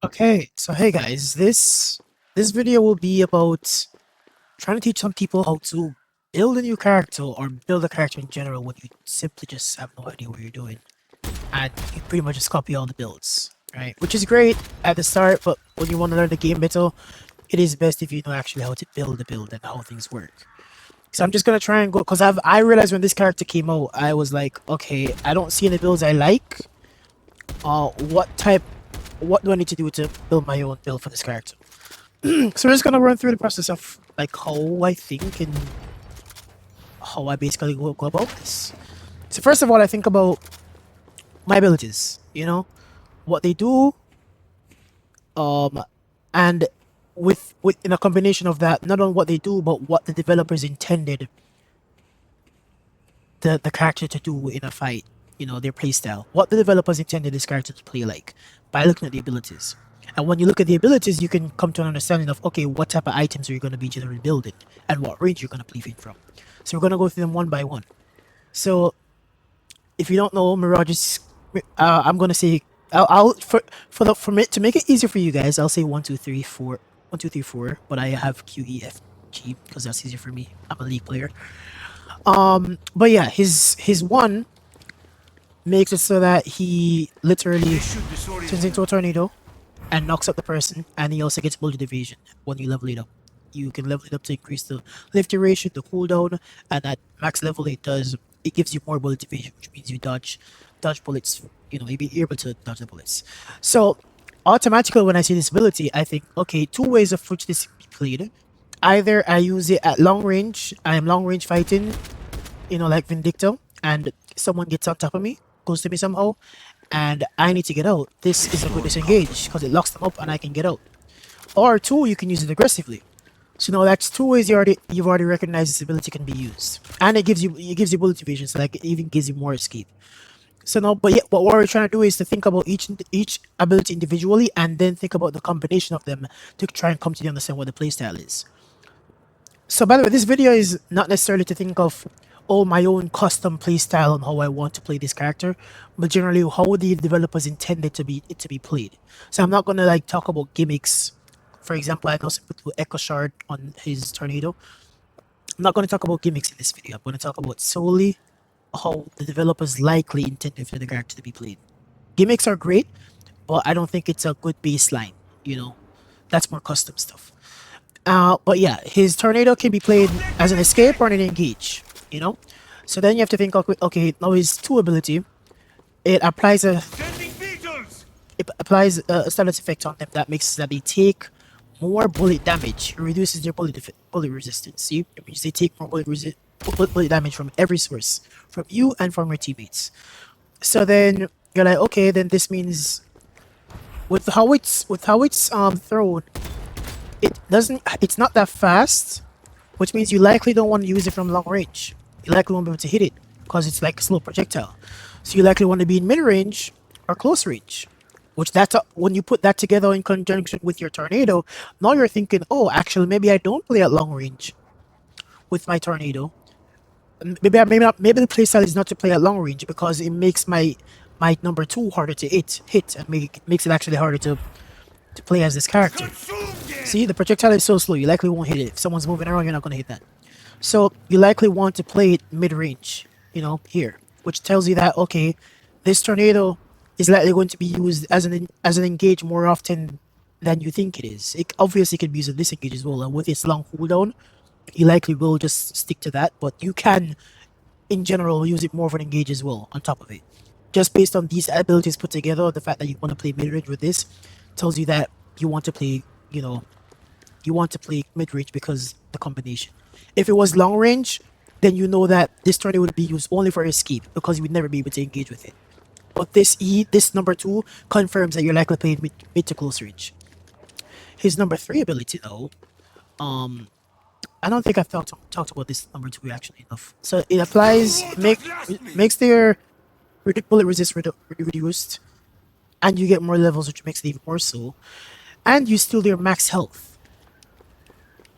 Okay, so hey guys, this video will be about trying to teach some people how to build a new character or build a character in general when you simply just have no idea what you're doing and you pretty much just copy all the builds, right? Which is great at the start, but when you want to learn the game better, it is best if you know actually how to build the build and how things work. So I'm just gonna try and go because I realized when this character came out, I was like, okay, I don't see any builds I like. What do I need to do to build my own build for this character? So we're just gonna run through the process of like how I think and how I basically go about this. So first of all, I think about my abilities, what they do, and with in a combination of that, not on what they do, but what the developers intended the character to do in a fight, their playstyle. What the developers intended this character to play like by looking at the abilities. And when you look at the abilities, you can come to an understanding of, okay, what type of items are you going to be generally building and what range you're going to play feed from. So we're going to go through them one by one. So if you don't know, Mirage is, I'm going to say, to make it easier for you guys, I'll say 1, 2, 3, 4, 1, 2, 3, 4, but I have Q, E, F, G because that's easier for me. I'm a league player. But yeah, his one makes it so that he literally turns into a tornado and knocks up the person, and he also gets bullet evasion when you level it up. You can level it up to increase the lift duration, the cooldown, and at max level it gives you more bullet evasion, which means you dodge bullets. You'll be able to dodge the bullets. So automatically when I see this ability, I think, okay, two ways of which this can be played. Either I use it at long range, I am long range fighting, like Vindicto, and someone gets on top of me, goes to me somehow, and I need to get out. This is a good disengage because it locks them up and I can get out. Or two, you can use it aggressively. So now that's two ways you've already recognized this ability can be used, and it gives you bullet evasion, so like it even gives you more escape. So now, but what we're trying to do is to think about each ability individually, and then think about the combination of them to try and come to understand what the playstyle is. So by the way, this video is not necessarily to think of my own custom playstyle and how I want to play this character, but generally how the developers intended it to be played. So I'm not gonna like talk about gimmicks. For example, I know some put Echo Shard on his tornado. I'm not gonna talk about gimmicks in this video. I'm gonna talk about solely how the developers likely intended for the character to be played. Gimmicks are great, but I don't think it's a good baseline. That's more custom stuff. But yeah, his tornado can be played as an escape or an engage. So then you have to think, okay, now his 2 ability, it applies a status effect on them that makes that they take more bullet damage. It reduces their bullet resistance. See, it means they take more bullet damage from every source, from you and from your teammates. So then you're like, okay, then this means with how it's thrown, it's not that fast, which means you likely don't want to use it from long range. You likely won't be able to hit it because it's like a slow projectile. So you likely want to be in mid range or close range. When you put that together in conjunction with your tornado, now you're thinking, oh, actually, maybe I don't play at long range with my tornado. Maybe the playstyle is not to play at long range because it makes my number 2 harder to hit and makes it actually harder to play as this character. See, the projectile is so slow, you likely won't hit it. If someone's moving around, you're not going to hit that. So you likely want to play it mid-range, here, which tells you that, okay, this tornado is likely going to be used as an engage more often than you think it is. It obviously can be used as disengage as well, and with its long cooldown, you likely will just stick to that, but you can, in general, use it more of an engage as well, on top of it. Just based on these abilities put together, the fact that you want to play mid-range with this tells you that you want to play, mid-range because the combination. If it was long range, then you know that this tornado would be used only for escape because you would never be able to engage with it. But this number 2 confirms that you're likely playing mid to close range. His number 3 ability though, I don't think I've talked about this number 2 actually enough. So it applies makes their bullet resist reduced, and you get more levels, which makes it even more so, and you steal their max health.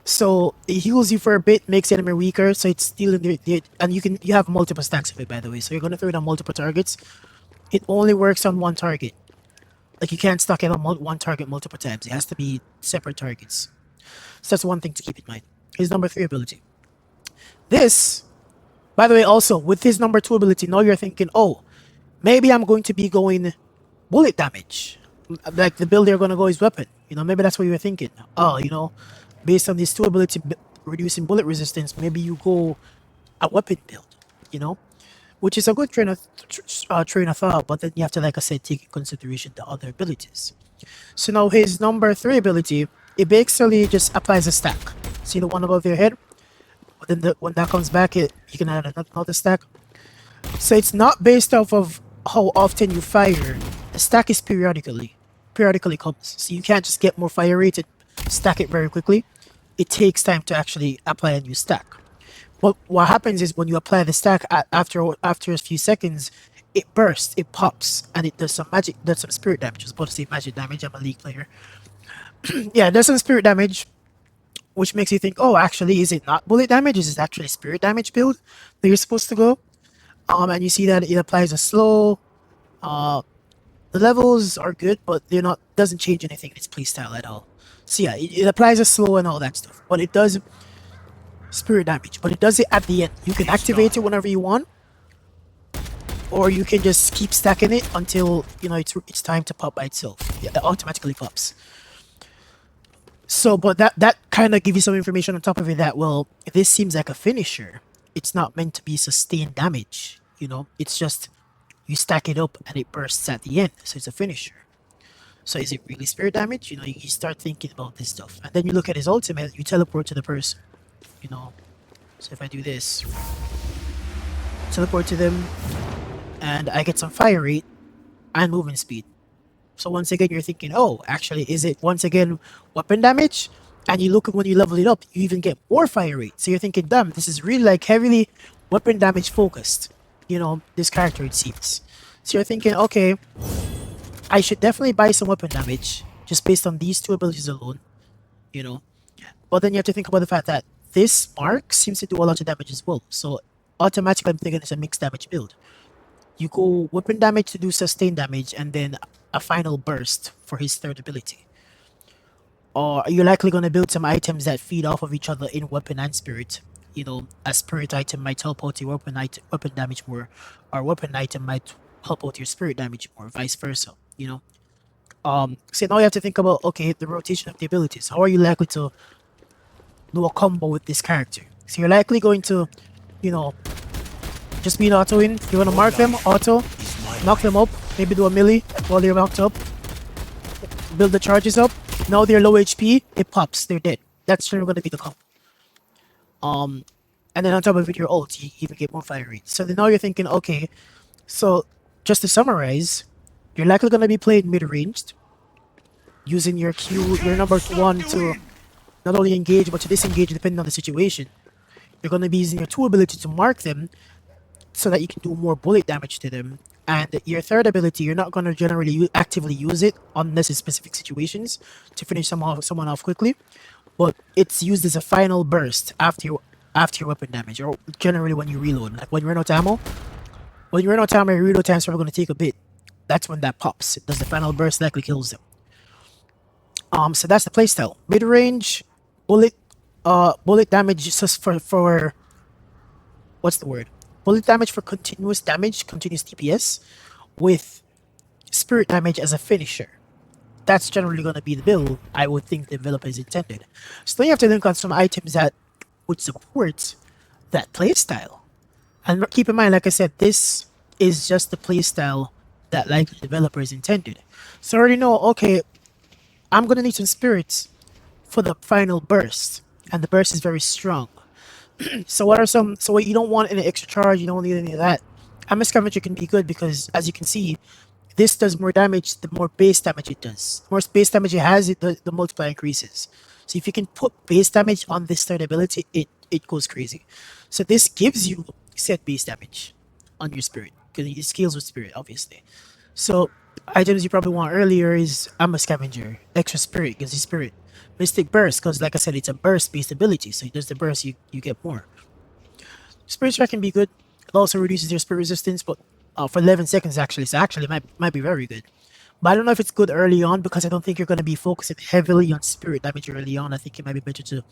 So it heals you for a bit, makes the enemy weaker, so it's still in the and you have multiple stacks of it, by the way. So you're gonna throw it on multiple targets. It only works on one target. Like you can't stack it on one target multiple times. It has to be separate targets. So that's one thing to keep in mind. His number 3 ability. This, by the way, also with his number 2 ability, now you're thinking, oh, maybe I'm going to be going bullet damage. Like the build you're gonna go is weapon. You know, maybe that's what you were thinking. Oh, you know, based on these 2 ability reducing bullet resistance, maybe you go a weapon build. You know, which is a good train of thought. But then you have to, like I said, take in consideration the other abilities. So now his number 3 ability, it basically just applies a stack. See the one above your head? But then when that comes back, you can add another stack. So it's not based off of how often you fire. The stack is periodically comes. So you can't just get more fire rate and stack it very quickly. It takes time to actually apply a new stack. But what happens is when you apply the stack after a few seconds, it bursts, it pops, and it does some magic, does some spirit damage. I was about to say magic damage. I'm a League player. Yeah, there's some spirit damage, which makes you think, oh, actually, is it not bullet damage? Is it actually spirit damage build that you're supposed to go? And you see that it applies a slow. The levels are good, but they're not. Doesn't change anything in its playstyle at all. So yeah, it applies a slow and all that stuff, but it does spirit damage. But it does it at the end. You can activate it whenever you want, or you can just keep stacking it until you know it's time to pop by itself. Yeah, it automatically pops. So, but that kind of gives you some information on top of it that, well, this seems like a finisher. It's not meant to be sustained damage, you know? It's just you stack it up and it bursts at the end, so it's a finisher. So is it really spirit damage? You know, you start thinking about this stuff. And then you look at his ultimate, you teleport to the person, you know? So if I do this, teleport to them, and I get some fire rate and movement speed. So once again, you're thinking, oh, actually, is it once again weapon damage? And you look at when you level it up, you even get more fire rate. So you're thinking, damn, this is really like heavily weapon damage focused. You know, this character, it seems. So you're thinking, okay, I should definitely buy some weapon damage just based on these 2 abilities alone. You know, but then you have to think about the fact that this mark seems to do a lot of damage as well. So automatically, I'm thinking it's a mixed damage build. You go weapon damage to do sustained damage, and then a final burst for his 3rd ability. Or you're likely going to build some items that feed off of each other in weapon and spirit. You know, a spirit item might help out your weapon damage more, or a weapon item might help out your spirit damage more, vice versa. You know, so now you have to think about, okay, the rotation of the abilities. How are you likely to do a combo with this character? So you're likely going to, you know, just be an auto in. You're gonna mark them, auto, knock them up, maybe do a melee while they're knocked up, build the charges up. Now they're low HP, it pops, they're dead. That's generally gonna be the comp. And then on top of it, your ult, you even get more fire rate. So then now you're thinking, okay, so just to summarize, you're likely gonna be playing mid-ranged, using your Q, your number 1 to not only engage but to disengage depending on the situation. You're gonna be using your 2 ability to mark them, so that you can do more bullet damage to them. And your 3rd ability, you're not going to generally actively use it unless in specific situations to finish someone off quickly. But it's used as a final burst after your weapon damage, or generally when you reload. Like when you run out of ammo, your reload time's probably going to take a bit. That's when that pops. It does the final burst, likely kills them. So that's the playstyle. Mid range, bullet damage just for what's the word? Bullet damage for continuous DPS, with spirit damage as a finisher. That's generally going to be the build I would think the developers intended. So then you have to think on some items that would support that playstyle. And keep in mind, like I said, this is just the playstyle that like the developers intended. So I already know, okay, I'm going to need some spirits for the final burst. And the burst is very strong. So what you don't want any extra charge, you don't need any of that. Amber Scavenger can be good because, as you can see, this does more damage the more base damage it does. The more base damage it has, the multiplier increases. So if you can put base damage on this 3rd ability, it goes crazy. So this gives you set base damage on your spirit, because it scales with spirit, obviously. So items you probably want earlier is Amber Scavenger, extra spirit gives you spirit. Mystic Burst, because like I said, it's a burst-based ability, so it does the burst, you get more. Spirit Strike can be good. It also reduces your spirit resistance, but for 11 seconds actually, so actually might be very good. But I don't know if it's good early on because I don't think you're going to be focusing heavily on spirit damage early on. I think it might be better to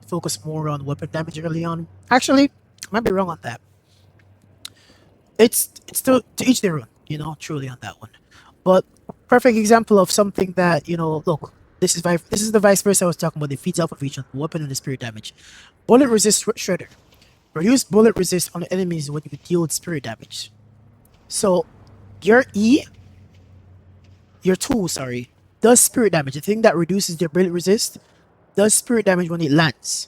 focus more on weapon damage early on. Actually, I might be wrong on that. It's to each their own, truly on that one. But perfect example of something that look, this is the vice versa I was talking about. The feeds off of each other, weapon and the spirit damage. Bullet resist shredder. Reduce bullet resist on enemies when you deal spirit damage. So your your tool, sorry, does spirit damage. The thing that reduces their bullet resist does spirit damage when it lands.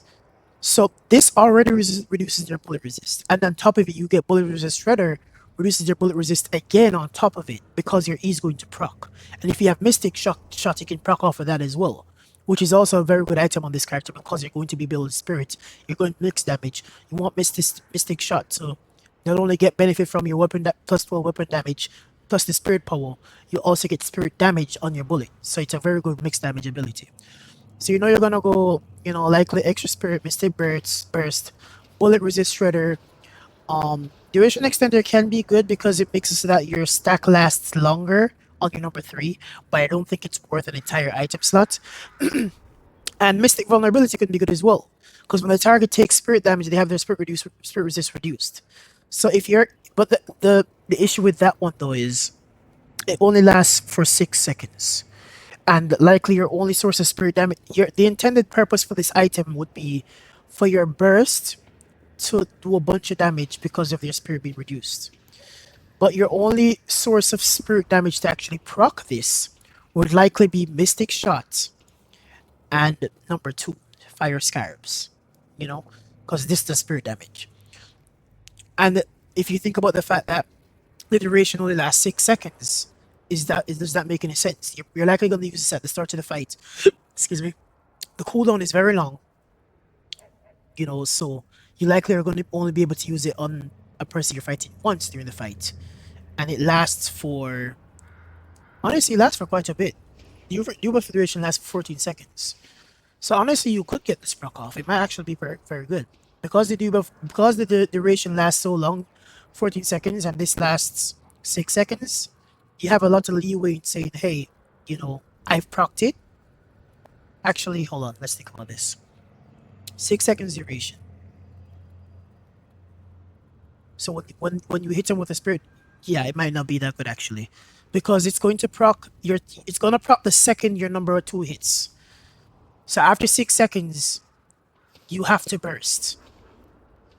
So this already reduces their bullet resist, and on top of it, you get bullet resist shredder, reduces their bullet resist again on top of it because your E is going to proc. And if you have mystic shot, you can proc off of that as well, which is also a very good item on this character because you're going to be building spirit, you're going to mix damage. You want mystic shot, so not only get benefit from your weapon plus 12 weapon damage plus the spirit power, you also get spirit damage on your bullet. So it's a very good mixed damage ability. So you're gonna go, likely extra spirit, mystic burst, bullet resist shredder. Duration extender can be good because it makes it so that your stack lasts longer on your number 3, but I don't think it's worth an entire item slot. And mystic vulnerability can be good as well, because when the target takes spirit damage, they have their spirit resist reduced. So if you're, but the issue with that one though is it only lasts for 6 seconds. And likely your only source of spirit damage, the intended purpose for this item would be for your burst to do a bunch of damage because of their spirit being reduced. But your only source of spirit damage to actually proc this would likely be Mystic Shot and number 2, Fire Scarabs. Because this does spirit damage. And if you think about the fact that the duration only lasts 6 seconds, does that make any sense? You're likely going to use this at the start of the fight. Excuse me. The cooldown is very long, so you likely are going to only be able to use it on a person you're fighting once during the fight, and it lasts for, honestly, it lasts for quite a bit. The debuff duration lasts for 14 seconds. So honestly, you could get this proc off. It might actually be very, very good because the duration lasts so long, 14 seconds, and this lasts 6 seconds. You have a lot of leeway in saying, hey, I've procced it. Actually, hold on, let's think about this. 6 seconds duration. So when you hit him with a spirit, yeah, it might not be that good actually, because it's going to proc the second your number 2 hits. So after 6 seconds, you have to burst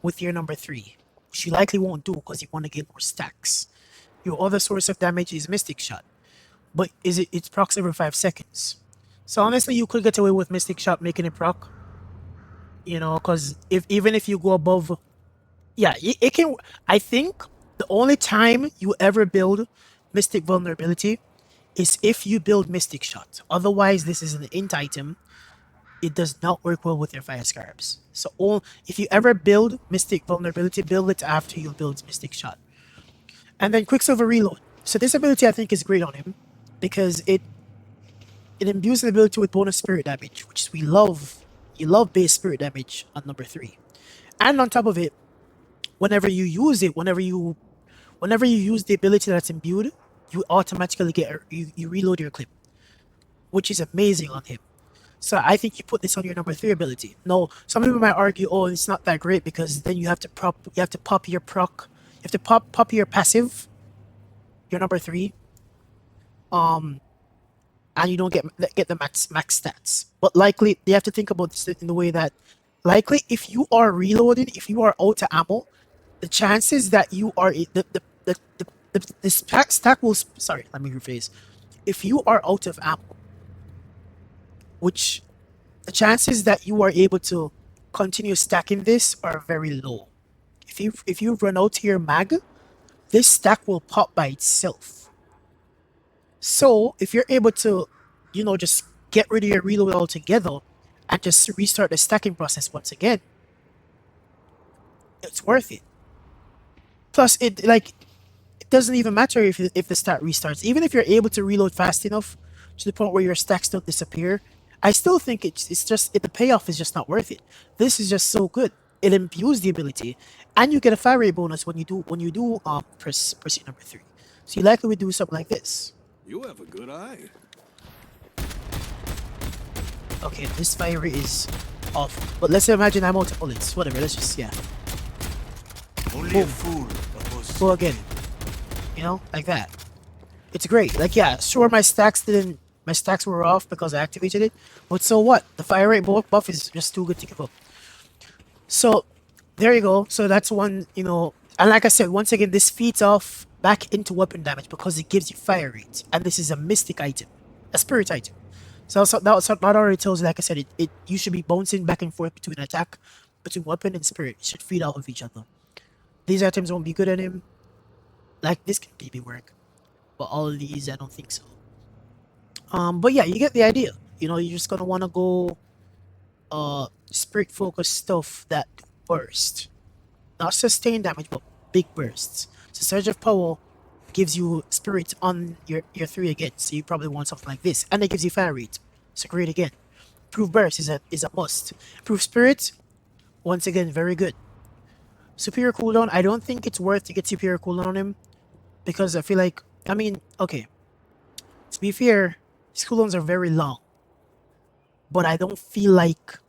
with your number 3, which you likely won't do because you want to get more stacks. Your other source of damage is Mystic Shot, but it's procs every 5 seconds. So honestly, you could get away with Mystic Shot making it proc, because even if you go above, yeah, it can. I think the only time you ever build Mystic Vulnerability is if you build Mystic Shot. Otherwise, this is an int item. It does not work well with your Fire Scarabs. So if you ever build Mystic Vulnerability, build it after you build Mystic Shot. And then Quicksilver Reload. So this ability I think is great on him because it imbues the ability with bonus spirit damage, which we love. You love base spirit damage on number 3. And on top of it, whenever you use the ability that's imbued, you automatically you reload your clip, which is amazing on him. So I think you put this on your number 3 ability. No, some people might argue, oh, it's not that great because then you have to pop your proc, you have to pop your passive, your number 3, and you don't get the max stats. But likely they have to think about this in the way that likely if you are reloading, if you are out of ammo, the chances that you are the stack will, sorry, let me rephrase. If you are out of ammo, which the chances that you are able to continue stacking this are very low. If you run out to your mag, this stack will pop by itself. So if you're able to, just get rid of your reload altogether and just restart the stacking process once again, it's worth it. Plus, it doesn't even matter if the stat restarts. Even if you're able to reload fast enough to the point where your stacks don't disappear, I still think the payoff is just not worth it. This is just so good. It imbues the ability, and you get a fire rate bonus when you do press number 3. So you likely would do something like this. You have a good eye. Okay, this fire rate is off. But let's imagine I'm out of bullets. Whatever, let's just, yeah. Only a Boom. fool opposes. Go again. You know, like that. It's great. Like, yeah, sure, my stacks were off because I activated it. But so what? The fire rate buff is just too good to give up. So, there you go. So that's one, you know, and like I said, once again, this feeds off back into weapon damage because it gives you fire rate. And this is a mystic item, a spirit item. So that already tells you, like I said, you should be bouncing back and forth between attack, between weapon and spirit. It should feed off of each other. These items won't be good on him. Like, this can maybe work. But all of these, I don't think so. But yeah, you get the idea. You know, you're just gonna wanna go spirit focused stuff that burst. Not sustain damage, but big bursts. So Surge of Power gives you spirit on your 3 again. So you probably want something like this. And it gives you fire rate. So great again. Proof Burst is a must. Proof Spirit, once again, very good. Superior cooldown, I don't think it's worth to get superior cooldown on him. Because I feel like, I mean, okay. To be fair, his cooldowns are very long. But I don't feel like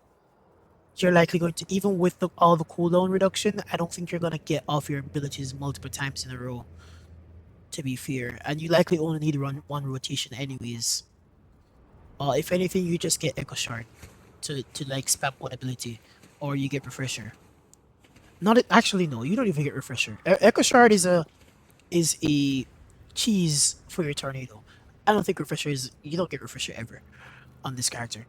you're likely going to, even with all the cooldown reduction, I don't think you're going to get off your abilities multiple times in a row. To be fair. And you likely only need one rotation anyways. If anything, you just get Echo Shard to like spam one ability. Or you get Refresher. Actually, no, you don't even get Refresher. Echo Shard is a cheese for your tornado. I don't think you don't get Refresher ever on this character.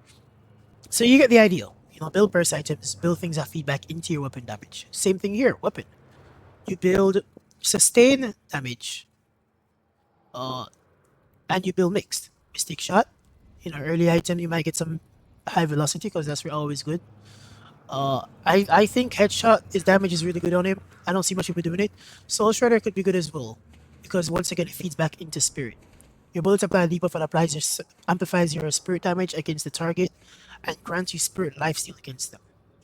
So you get the idea. You know, build burst items, build things that feed back into your weapon damage. Same thing here, weapon. You build sustain damage. And you build mixed. Mystic Shot. You know, early item you might get some high velocity because that's always good. I think headshot his damage is really good on him. I don't see much people doing it. Soul Shredder could be good as well because once again it feeds back into spirit. Your bullets apply a debuff that amplifies your spirit damage against the target and grants you spirit lifesteal against them.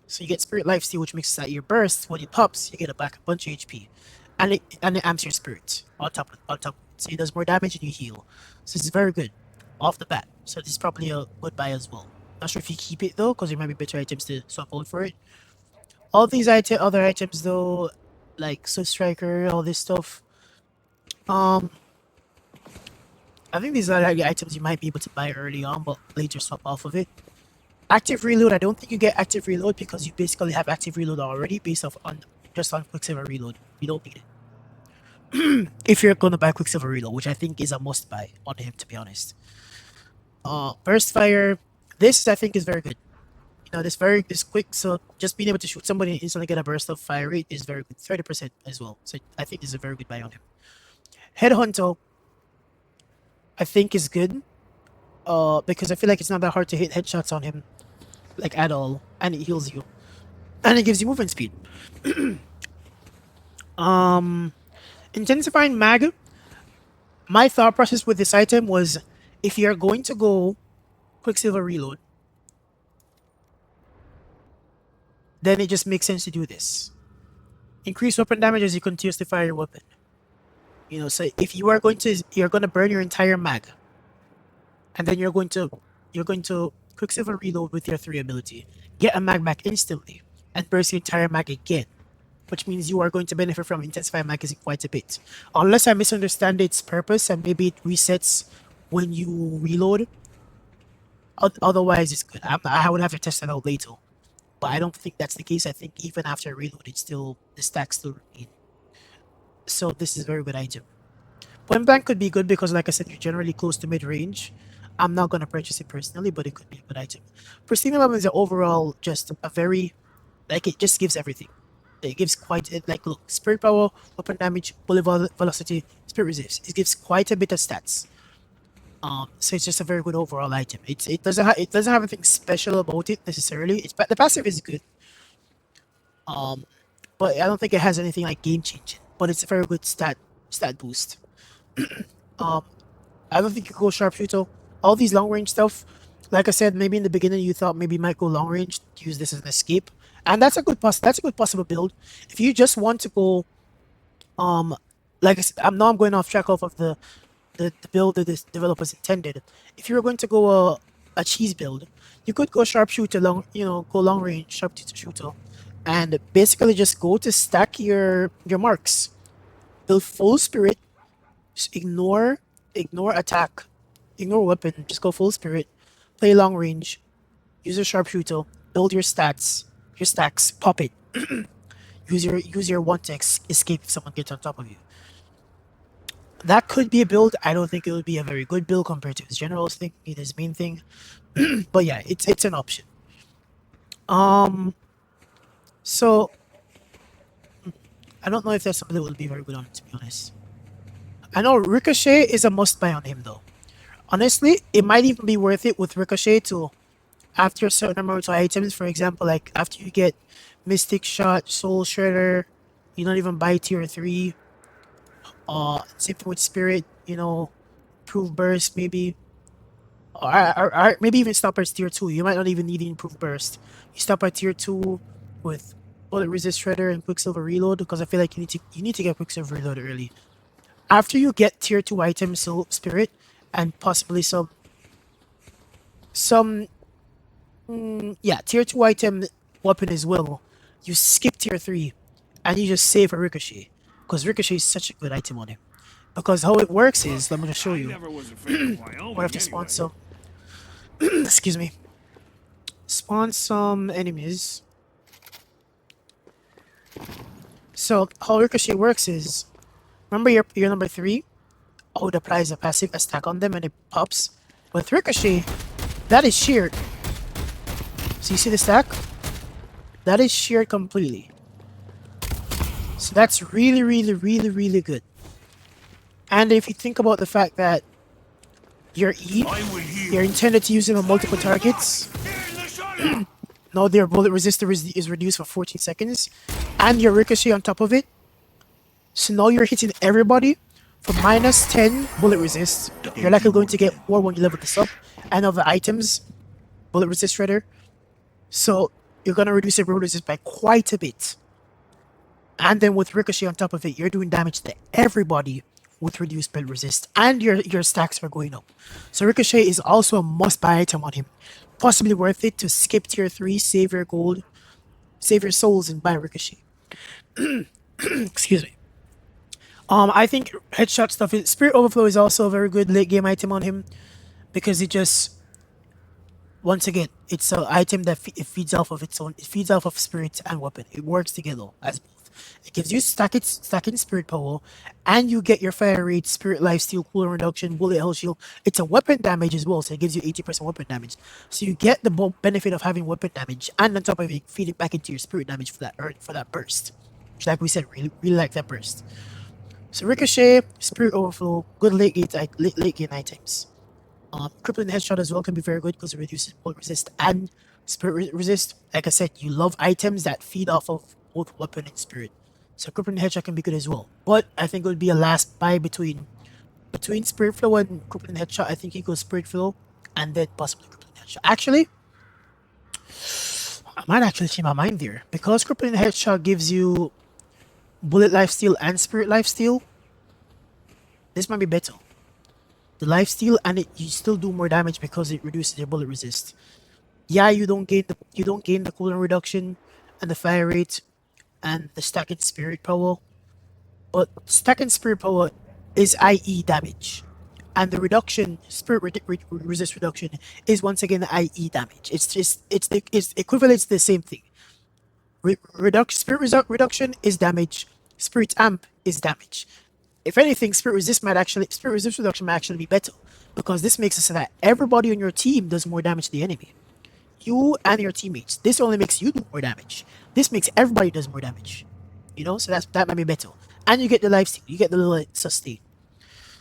So you get spirit lifesteal, which makes that your burst when it pops, you get back a bunch of HP, and it amps your spirit on top. So it does more damage and you heal. So this is very good off the bat. So this is probably a good buy as well. Not sure if you keep it though, because there might be better items to swap out for it. All these other items though, like Swift Striker, all this stuff. I think these are like the items you might be able to buy early on, but later swap off of it. Active reload, I don't think you get active reload because you basically have active reload already based off on just on Quicksilver reload. You don't need it. If you're gonna buy Quicksilver reload, which I think is a must buy on him, to be honest. Burst fire, this I think is very good. You know, this quick, so just being able to shoot somebody and instantly get a burst of fire rate is very good. 30% as well. So I think this is a very good buy on him. Headhunter, I think is good. Because I feel like it's not that hard to hit headshots on him, like at all, and it heals you, and it gives you movement speed. Intensifying mag. My thought process with this item was, if you're going to go Quicksilver reload, then it just makes sense to do this. Increase weapon damage as you continuously fire your weapon. You know, so if you're going to burn your entire mag, and then you're going to Quicksilver reload with your 3 ability, get a mag back instantly, and burst your entire mag again, which means you are going to benefit from Intensify Magazine quite a bit. Unless I misunderstand its purpose and maybe it resets when you reload. Otherwise, it's good. I would have to test that out later. But I don't think that's the case. I think even after reload, the stacks still remain. So this is a very good item. Point blank could be good because, like I said, you're generally close to mid range. I'm not going to purchase it personally, but it could be a good item. Pristine Weapons are overall just a very, like, it just gives everything. It gives quite, like, look, Spirit Power, Weapon Damage, Bullet Velocity, Spirit Resist. It gives quite a bit of stats. So it's just a very good overall item. It doesn't have anything special about it necessarily. The passive is good. But I don't think it has anything like game changing. But it's a very good stat boost. I don't think you go sharpshooter. All these long range stuff, like I said, maybe in the beginning you thought maybe you might go long range, use this as an escape, and that's a good possible build. If you just want to go, like I said, I'm going off track off of the the build that the developers intended. If you were going to go a cheese build, you could go sharpshooter long, go long range sharpshooter, and basically just go to stack your marks. Build full spirit, just ignore attack, ignore weapon, just go full spirit, play long range, use your sharpshooter, build your stacks, pop it. Use your one to escape if someone gets on top of you. That could be a build. I don't think it would be a very good build compared to his general's thing, his main thing. But yeah, it's an option. Um, so I don't know if that's something that would be very good on it, to be honest. I know Ricochet is a must buy on him though. Honestly, it might even be worth it with Ricochet to after a certain amount of items. For example, like after you get Mystic Shot, Soul Shredder, you don't even buy tier 3. Same thing with Spirit, Proof Burst maybe. Or maybe even stop at tier 2. You might not even need the Improved Burst. You stop at tier 2 with Bullet Resist Shredder and Quicksilver Reload because I feel like you need to get Quicksilver Reload early. After you get tier 2 items, so Spirit, and possibly some yeah, tier 2 item weapon as well, you skip tier 3 and you just save for Ricochet. Because Ricochet is such a good item on him. Because how it works is, let me just show I you. never was a fan of Wyoming What have to spawn anyway. some excuse me. Spawn some enemies. So how Ricochet works is, remember your number 3? I would apply a passive attack on them and it pops. With Ricochet, that is sheared. So you see the stack? That is sheared completely. So that's really, really, really, really good. And if you think about the fact that your E, you're intended to use it on multiple targets, now their bullet resistor is reduced for 14 seconds, and your ricochet on top of it. So now you're hitting everybody for minus 10 bullet resist. You're likely going to get more when you level this up, and other items, bullet resist shredder. So you're gonna reduce your bullet resist by quite a bit. And then with ricochet on top of it, you're doing damage to everybody with reduced bullet resist, and your stacks are going up. So ricochet is also a must-buy item on him. Possibly worth it to skip tier 3, save your gold, save your souls, and buy ricochet. Excuse me. I think headshot stuff is Spirit Overflow is also a very good late game item on him because it just once again it's an item that it feeds off of its own. It feeds off of spirit and weapon. It works together as both. It gives you stacking spirit power, and you get your fire rate, spirit lifesteal, cooldown reduction, bullet hell shield. It's a weapon damage as well, so it gives you 80% weapon damage. So you get the benefit of having weapon damage, and on top of it, feed it back into your spirit damage for that burst. Which, like we said, really like that burst. So Ricochet, Spirit Overflow, good late game items. Crippling Headshot as well can be very good because it reduces bullet resist and spirit resist. Like I said, you love items that feed off of both weapon and spirit. So Crippling Headshot can be good as well. But I think it would be a last buy between Spirit Flow and Crippling Headshot. I think you go Spirit Flow and then possibly Crippling Headshot. Actually, I might actually change my mind there because Crippling Headshot gives you bullet lifesteal and spirit lifesteal. This might be better. The lifesteal and you still do more damage because it reduces your bullet resist. Yeah, you don't gain the cooldown reduction and the fire rate and the stacking spirit power, but stacking spirit power is IE damage, and the reduction resist reduction is once again the IE damage. It's equivalent to the same thing. Reduction is damage. Spirit amp is damage. If anything, spirit resist reduction might actually be better because this makes it so that everybody on your team does more damage to the enemy. You and your teammates. This only makes you do more damage. This makes everybody does more damage. So that might be better. And you get the lifesteal. You get the little sustain.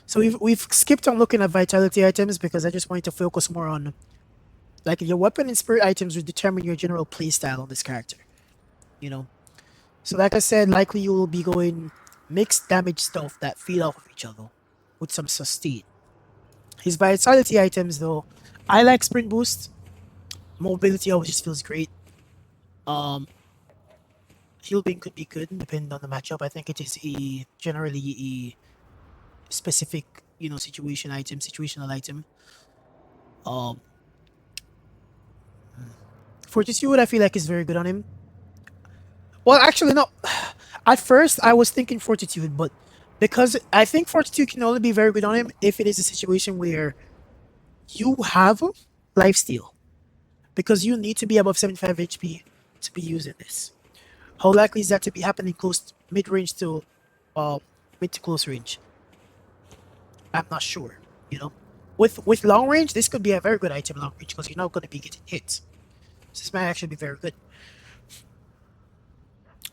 So we've skipped on looking at vitality items because I just wanted to focus more on like your weapon and spirit items will determine your general playstyle on this character. So like I said, likely you will be going mixed damage stuff that feed off of each other with some sustain. His vitality items though, I like sprint boost. Mobility always just feels great. Heal beam could be good depending on the matchup. I think it is generally a specific situational item. Um, Fortitude, I feel like is very good on him. Well, actually, no. At first, I was thinking Fortitude, but because I think Fortitude can only be very good on him if it is a situation where you have lifesteal, because you need to be above 75 HP to be using this. How likely is that to be happening close mid range to uh, mid to close range? I'm not sure. You know, with long range, this could be a very good item long range because you're not going to be getting hits. So this might actually be very good.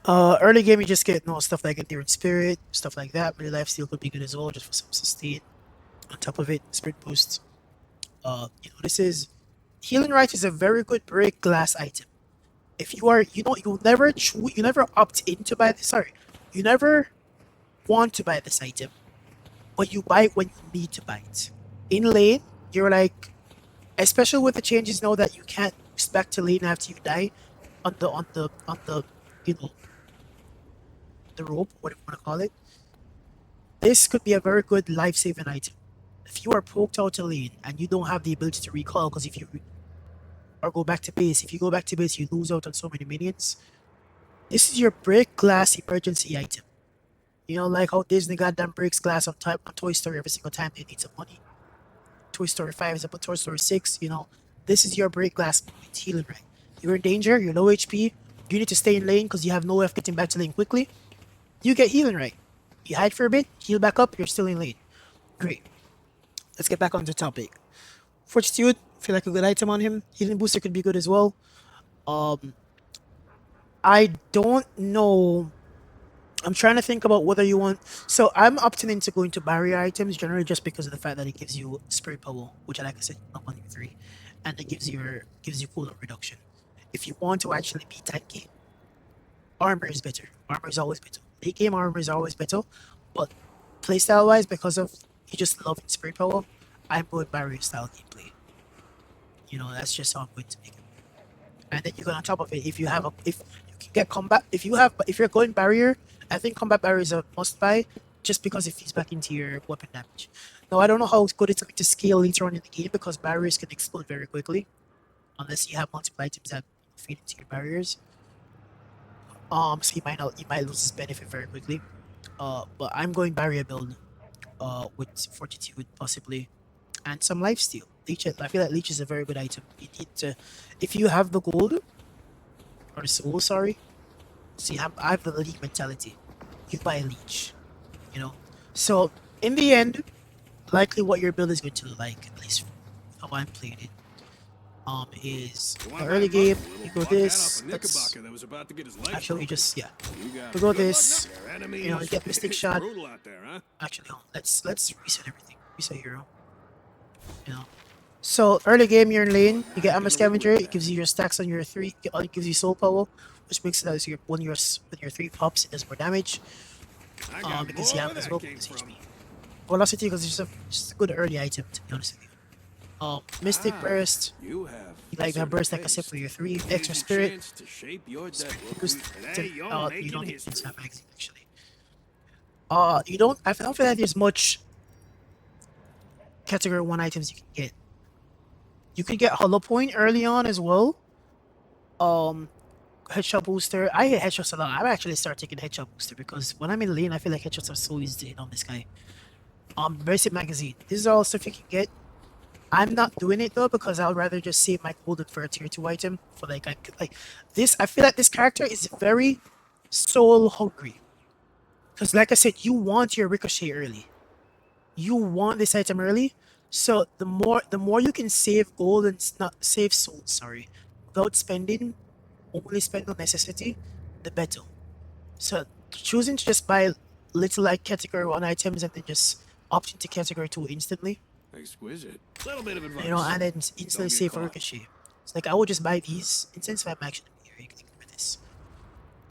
Early game you just get stuff like Endearing Spirit, stuff like that. But life steal could be good as well, just for some sustain. On top of it, Spirit Boost. This is Healing Right is a very good break glass item. If you are, you never opt in to buy this. Sorry, you never want to buy this item, but you buy it when you need to buy it. In lane, you're like, especially with the changes now that you can't back to lane after you die on the you know the rope, whatever you want to call it. This could be a very good life-saving item. If you are poked out a lane and you don't have the ability to recall, because if you or go back to base, if you go back to base, you lose out on so many minions. This is your break glass emergency item. Like how Disney goddamn breaks glass on Toy Story every single time they need some money. Toy Story 5 is up, Toy Story 6, this is your break glass moment, healing right. You're in danger, you're low HP, you need to stay in lane because you have no way of getting back to lane quickly. You get healing right. You hide for a bit, heal back up, you're still in lane. Great. Let's get back on the topic. Fortitude, feel like a good item on him. Healing booster could be good as well. I don't know. I'm trying to think about whether you want. So I'm opting into going to barrier items generally just because of the fact that it gives you spirit power, which, like I said, not on your 3, and it gives you cooldown reduction. If you want to actually be tanky, armor is better. Armor is always better. Late game armor is always better, but playstyle wise, because of you just love spirit power, I'm going barrier style gameplay. That's just how I'm going to make it. And then you go on top of it. If you can get combat, if you're going barrier, I think combat barrier is a must buy, just because it feeds back into your weapon damage. Now I don't know how good it's going to scale later on in the game because barriers can explode very quickly, unless you have multiple items that feed into your barriers. So you might lose this benefit very quickly. But I'm going barrier build. With fortitude possibly, and some lifesteal. Leech, I feel like leech is a very good item. You need to, if you have the gold or the soul, sorry. See, I have the league mentality. You buy a leech, you know. So in the end, likely what your build is going to look like, at least how I'm playing it, is the early game. You go this. Let's actually just we go this. You get Mystic Shot. Actually, let's reset everything. Reset hero. So early game, you're in lane. You get Armor Scavenger. It gives you your stacks on your 3. It gives you soul power, which makes it that when your 3 pops, it does more damage. Because you have as well because HP. Velocity, because it's just a good early item, to be honest with you. Mystic Burst. You like that burst, like I said, for your 3. Extra Spirit. Spirit Boost. You don't get inside magazine actually. I don't feel like there's much category 1 items you can get. You can get Hollow Point early on as well. Headshot Booster. I hit headshots a lot. I'm actually start taking Headshot Booster because when I'm in lane, I feel like headshots are so easy to hit on this guy. Basic Magazine. This is all stuff you can get. I'm not doing it though because I would rather just save my golden for a tier 2 item. For like this, I feel like this character is very soul hungry. Because like I said, you want your Ricochet early. You want this item early. So the more you can save gold and not save souls, sorry, without only spend on necessity, the better. So choosing to just buy little like category 1 items and then just opt into category 2 instantly. Exquisite. Little bit of advice. And then instantly save for Ricochet. It's like I would just buy these. And since I'm actually here, you can ignore this.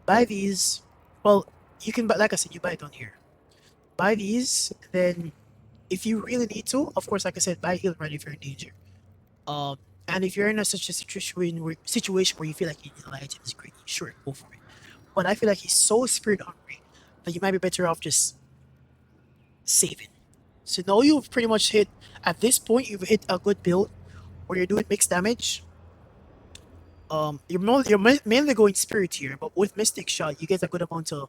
Buy these. Well, you can buy, like I said, you buy it on here. Buy these, then if you really need to, of course, like I said, buy heal right if you're in danger. And if you're in such a situation where you feel like you need an item is great, sure, go for it. But I feel like he's so spirit hungry that you might be better off just saving. So now you've pretty much hit, at this point, you've hit a good build where you're doing mixed damage. You're mainly going spirit here, but with mystic shot, you get a good amount of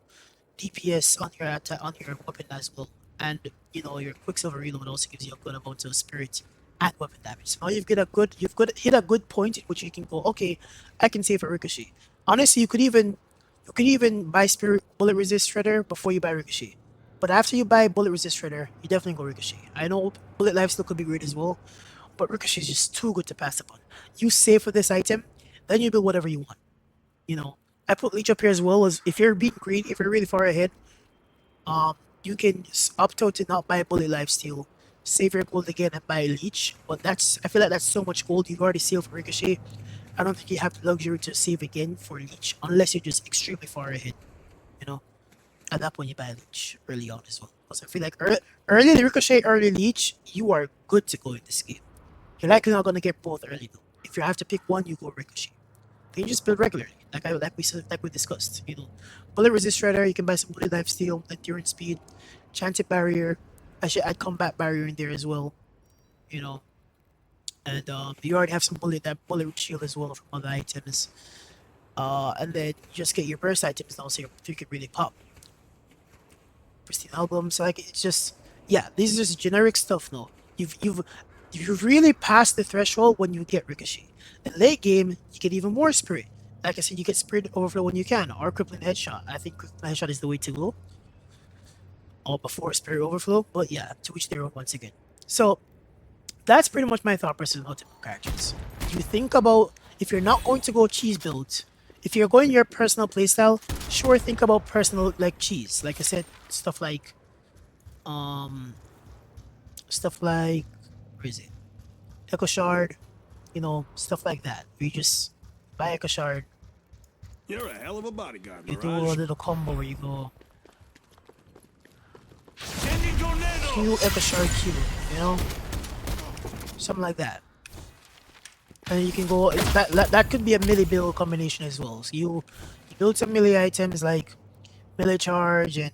DPS on your attack, on your weapon as well. And your quicksilver reload also gives you a good amount of spirit and weapon damage. So now hit a good point at which you can go, okay, I can save a ricochet. Honestly, you could even buy spirit bullet resist shredder before you buy ricochet. But after you buy bullet resist shredder, you definitely go ricochet. I know bullet life still could be great as well, but ricochet is just too good to pass upon. You save for this item, then you build whatever you want. I put leech up here as well as if you're being green, if you're really far ahead, you can opt out to not buy bullet lifesteal, save your gold again and buy leech. But I feel like that's so much gold. You've already sealed for ricochet. I don't think you have the luxury to save again for leech unless you're just extremely far ahead. You know, at that point you buy leech early on as well. Because I feel like early ricochet, early leech, you are good to go in this game. You're likely not gonna get both early though. If you have to pick one, you go ricochet. You just build regularly, like we discussed. Bullet resist shredder. You can buy some bullet life steal, endurance speed, chanted barrier. I should add combat barrier in there as well. You know, and you already have some bullet shield as well from other items. And then you just get your burst items now, so you can really pop. Pristine albums, like it's just these are just generic stuff now. You've really passed the threshold when you get ricochet. In late game, you get even more spirit. Like I said, you get spirit overflow when you can, or crippling headshot. I think crippling headshot is the way to go. Or before spirit overflow, but yeah, to each their own once again. So that's pretty much my thought process on how to build characters. You think about if you're not going to go cheese builds, if you're going your personal playstyle, sure, think about personal like cheese. Like I said, um stuff like where is it? Echo Shard, stuff like that. You just buy Echo Shard, You're a hell of a bodyguard, you do a Mirage. little combo where you go Sending tornado. Q, Echo Shard, Q, something like that. And you can go that could be a melee build combination as well. So you build some melee items like melee charge and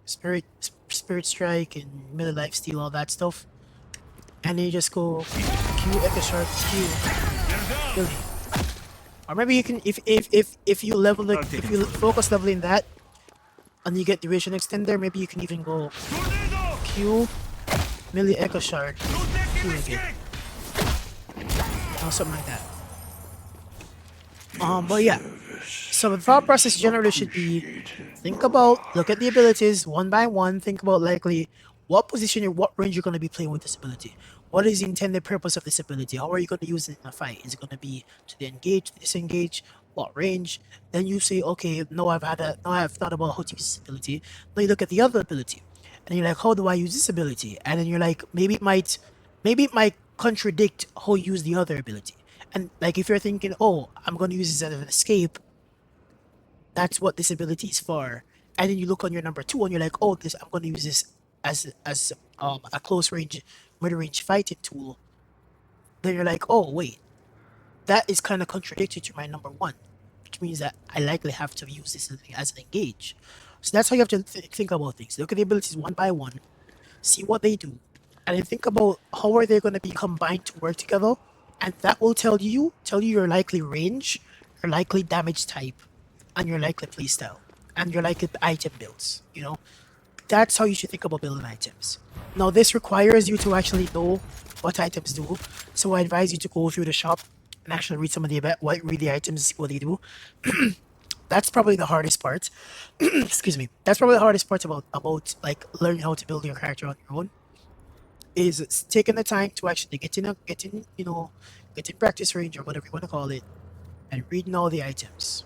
spirit strike and melee lifesteal, all that stuff. And then you just go Q, Echo Shard, Q, build it. Or maybe you can if you level it, if you focus leveling that and you get duration extender, maybe you can even go Tornado. Q, melee Echo Shard, Q again. Or something like that. But yeah. So the thought process generally should be look at the abilities one by one, think about likely what position or what range you're going to be playing with this ability. What is the intended purpose of this ability? How are you going to use it in a fight? Is it going to be to engage, to disengage? What range? Then you say, okay, now I've thought about how to use this ability. Now you look at the other ability, and you're like, how do I use this ability? And then you're like, maybe it might contradict how you use the other ability. And like if you're thinking, oh, I'm going to use this as an escape, that's what this ability is for. And then you look on your number 2 and you're like, oh, I'm going to use this as a close range, mid range fighting tool. Then you're like, oh wait, that is kind of contradictory to my number 1, which means that I likely have to use this as an engage. So that's how you have to think about things. Look at the abilities one by one, see what they do, and then think about how are they going to be combined to work together, and that will tell you your likely range, your likely damage type, and your likely playstyle, and your likely item builds. That's how you should think about building items. Now, this requires you to actually know what items do, so I advise you to go through the shop and actually read some of read the items, see what they do. That's probably the hardest part. Excuse me. That's probably the hardest part about like learning how to build your character on your own. Is taking the time to actually get in practice range or whatever you want to call it, and reading all the items,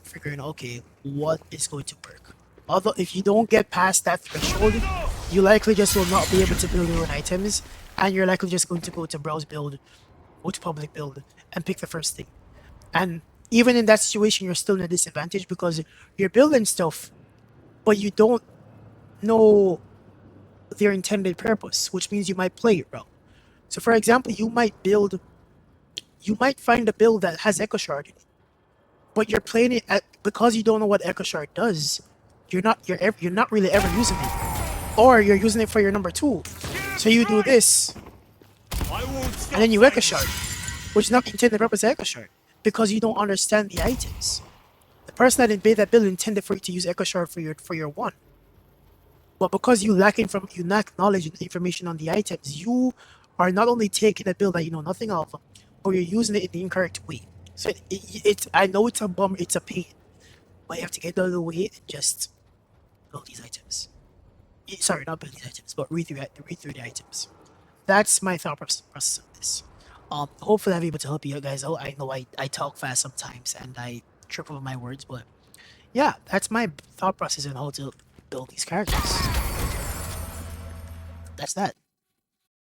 figuring okay what is going to work. Although if you don't get past that threshold, you likely just will not be able to build your own items, and you're likely just going to go to browse build, go to public build, and pick the first thing. And even in that situation, you're still in a disadvantage because you're building stuff, but you don't know their intended purpose, which means you might play it wrong. So, for example, you might find a build that has Echo Shard in it, but you're playing it because you don't know what Echo Shard does. You're not really ever using it. Or you're using it for your number 2. So you do this, I won't stop. and then you Echo Shard, which is not the intended purpose of Echo Shard, because you don't understand the items. The person that made that build intended for you to use Echo Shard for your 1. But because you lack knowledge and information on the items, you are not only taking a build that you know nothing of, but you're using it in the incorrect way. So it's I know it's a bummer, it's a pain, but you have to get out of the way and just build these items. Sorry, not build these items, but read through the items. That's my thought process of this. Hopefully I'm able to help you guys out. I know I talk fast sometimes and I trip over my words, but yeah, that's my thought process on how to build these characters. That's that.